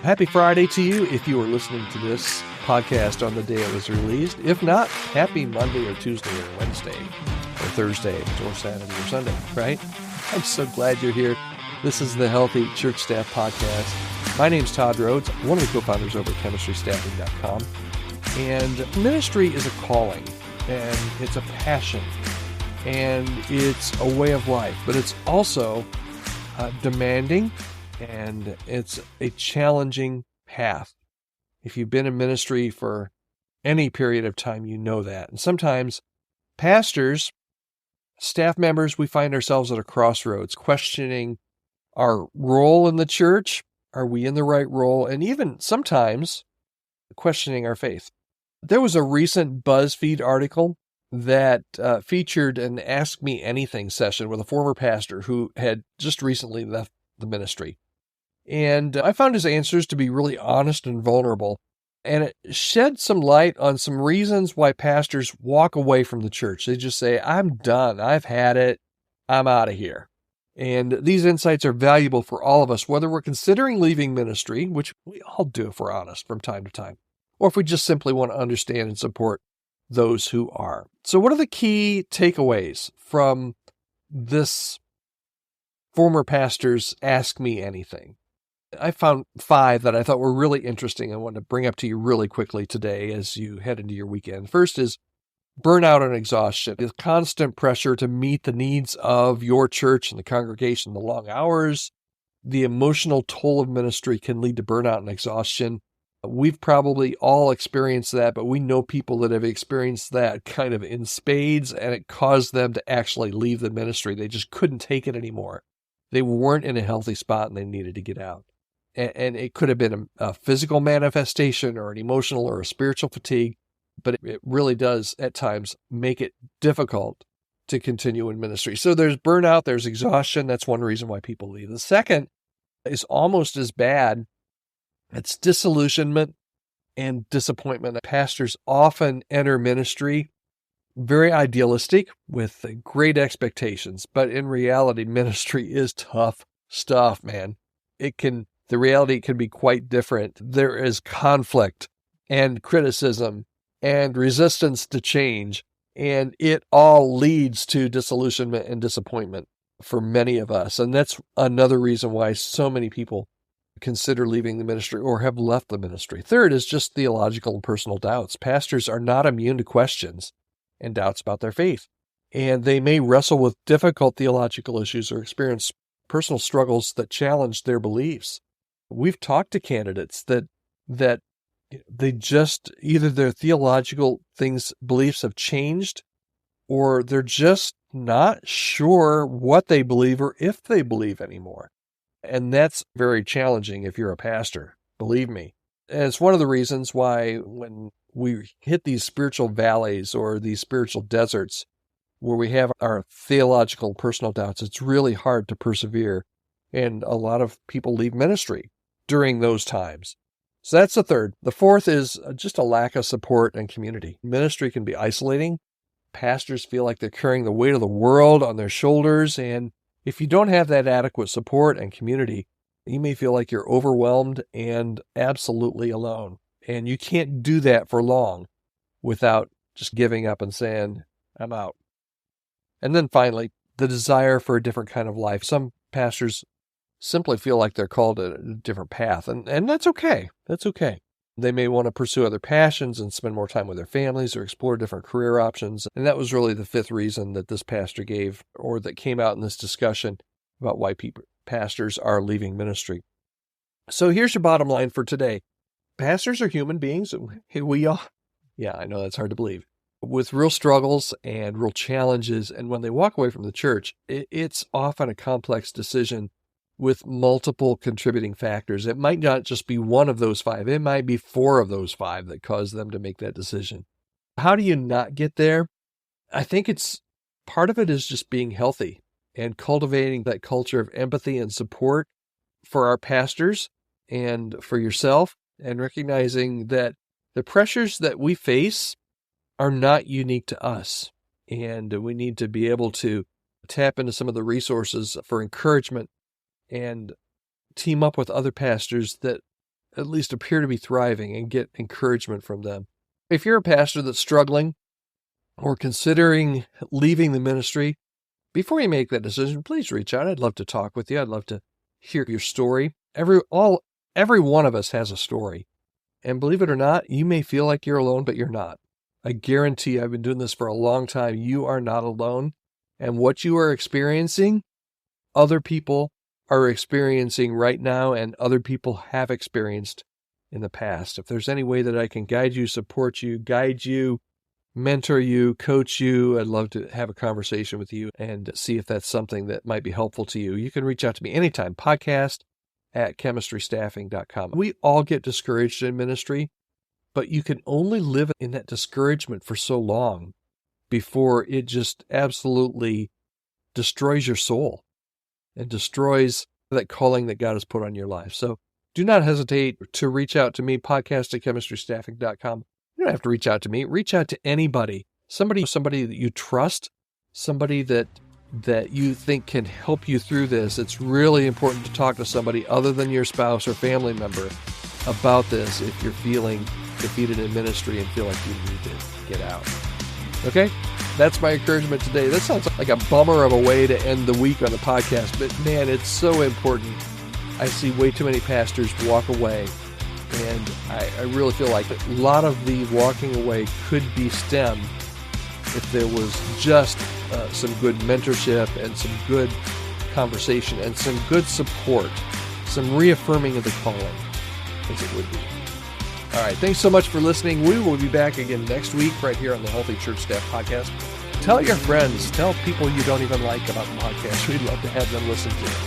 Happy Friday to you if you are listening to this podcast on the day it was released. If not, happy Monday or Tuesday or Wednesday or Thursday or Saturday or Sunday, right? I'm so glad you're here. This is the Healthy Church Staff Podcast. My name's Todd Rhodes, one of the co-founders over at chemistrystaffing.com. And ministry is a calling, and it's a passion, and it's a way of life, but it's also demanding, and it's a challenging path. If you've been in ministry for any period of time, you know that. And sometimes pastors, staff members, we find ourselves at a crossroads, questioning our role in the church. Are we in the right role? And even sometimes questioning our faith. There was a recent BuzzFeed article that featured an Ask Me Anything session with a former pastor who had just recently left the ministry. And I found his answers to be really honest and vulnerable. And it shed some light on some reasons why pastors walk away from the church. They just say, I'm done. I've had it. I'm out of here. And these insights are valuable for all of us, whether we're considering leaving ministry, which we all do if we're honest from time to time, or if we just simply want to understand and support those who are. So what are the key takeaways from this former pastor's Ask Me Anything? I found 5 that I thought were really interesting. I want to bring up to you really quickly today as you head into your weekend. First is burnout and exhaustion. The constant pressure to meet the needs of your church and the congregation, the long hours, the emotional toll of ministry can lead to burnout and exhaustion. We've probably all experienced that, but we know people that have experienced that kind of in spades, and it caused them to actually leave the ministry. They just couldn't take it anymore. They weren't in a healthy spot and they needed to get out. And it could have been a physical manifestation or an emotional or a spiritual fatigue, but it really does at times make it difficult to continue in ministry. So there's burnout, there's exhaustion. That's one reason why people leave. The second is almost as bad. It's disillusionment and disappointment. Pastors often enter ministry very idealistic with great expectations, but in reality, ministry is tough stuff, man. The reality can be quite different. There is conflict and criticism and resistance to change, and it all leads to disillusionment and disappointment for many of us. And that's another reason why so many people consider leaving the ministry or have left the ministry. Third is just theological and personal doubts. Pastors are not immune to questions and doubts about their faith, and they may wrestle with difficult theological issues or experience personal struggles that challenge their beliefs. We've talked to candidates that they just, either their theological beliefs have changed, or they're just not sure what they believe or if they believe anymore. And that's very challenging if you're a pastor, believe me. And it's one of the reasons why when we hit these spiritual valleys or these spiritual deserts where we have our theological personal doubts, it's really hard to persevere. And a lot of people leave ministry during those times. So that's the third. The fourth is just a lack of support and community. Ministry can be isolating. Pastors feel like they're carrying the weight of the world on their shoulders, and if you don't have that adequate support and community, you may feel like you're overwhelmed and absolutely alone. And you can't do that for long without just giving up and saying, I'm out. And then finally, the desire for a different kind of life. Some pastors simply feel like they're called a different path, and that's okay. That's okay. They may want to pursue other passions and spend more time with their families or explore different career options. And that was really the 5th reason that this pastor gave, or that came out in this discussion about why pastors are leaving ministry. So here's your bottom line for today. Pastors are human beings. We all, yeah, I know that's hard to believe, with real struggles and real challenges. And when they walk away from the church, it's often a complex decision with multiple contributing factors. It might not just be one of those 5. It might be 4 of those 5 that cause them to make that decision. How do you not get there? I think part of it is just being healthy and cultivating that culture of empathy and support for our pastors and for yourself, and recognizing that the pressures that we face are not unique to us. And we need to be able to tap into some of the resources for encouragement and team up with other pastors that at least appear to be thriving and get encouragement from them. If you're a pastor that's struggling or considering leaving the ministry, before you make that decision, please reach out. I'd love to talk with you. I'd love to hear your story. Every one of us has a story. And believe it or not, you may feel like you're alone, but you're not. I guarantee I've been doing this for a long time. You are not alone. And what you are experiencing, other people are experiencing right now, and other people have experienced in the past. If there's any way that I can guide you, support you, guide you, mentor you, coach you, I'd love to have a conversation with you and see if that's something that might be helpful to you. You can reach out to me anytime, podcast@chemistrystaffing.com. We all get discouraged in ministry, but you can only live in that discouragement for so long before it just absolutely destroys your soul and destroys that calling that God has put on your life. So do not hesitate to reach out to me, podcast@chemistrystaffing.com. You don't have to reach out to me. Reach out to anybody, somebody that you trust, somebody that you think can help you through this. It's really important to talk to somebody other than your spouse or family member about this if you're feeling defeated in ministry and feel like you need to get out. Okay? That's my encouragement today. That sounds like a bummer of a way to end the week on the podcast, but man, it's so important. I see way too many pastors walk away, and I really feel like a lot of the walking away could be stemmed if there was just some good mentorship and some good conversation and some good support, some reaffirming of the calling, as it would be. All right, thanks so much for listening. We will be back again next week right here on the Healthy Church Staff Podcast. Tell your friends, tell people you don't even like about the podcast. We'd love to have them listen to it.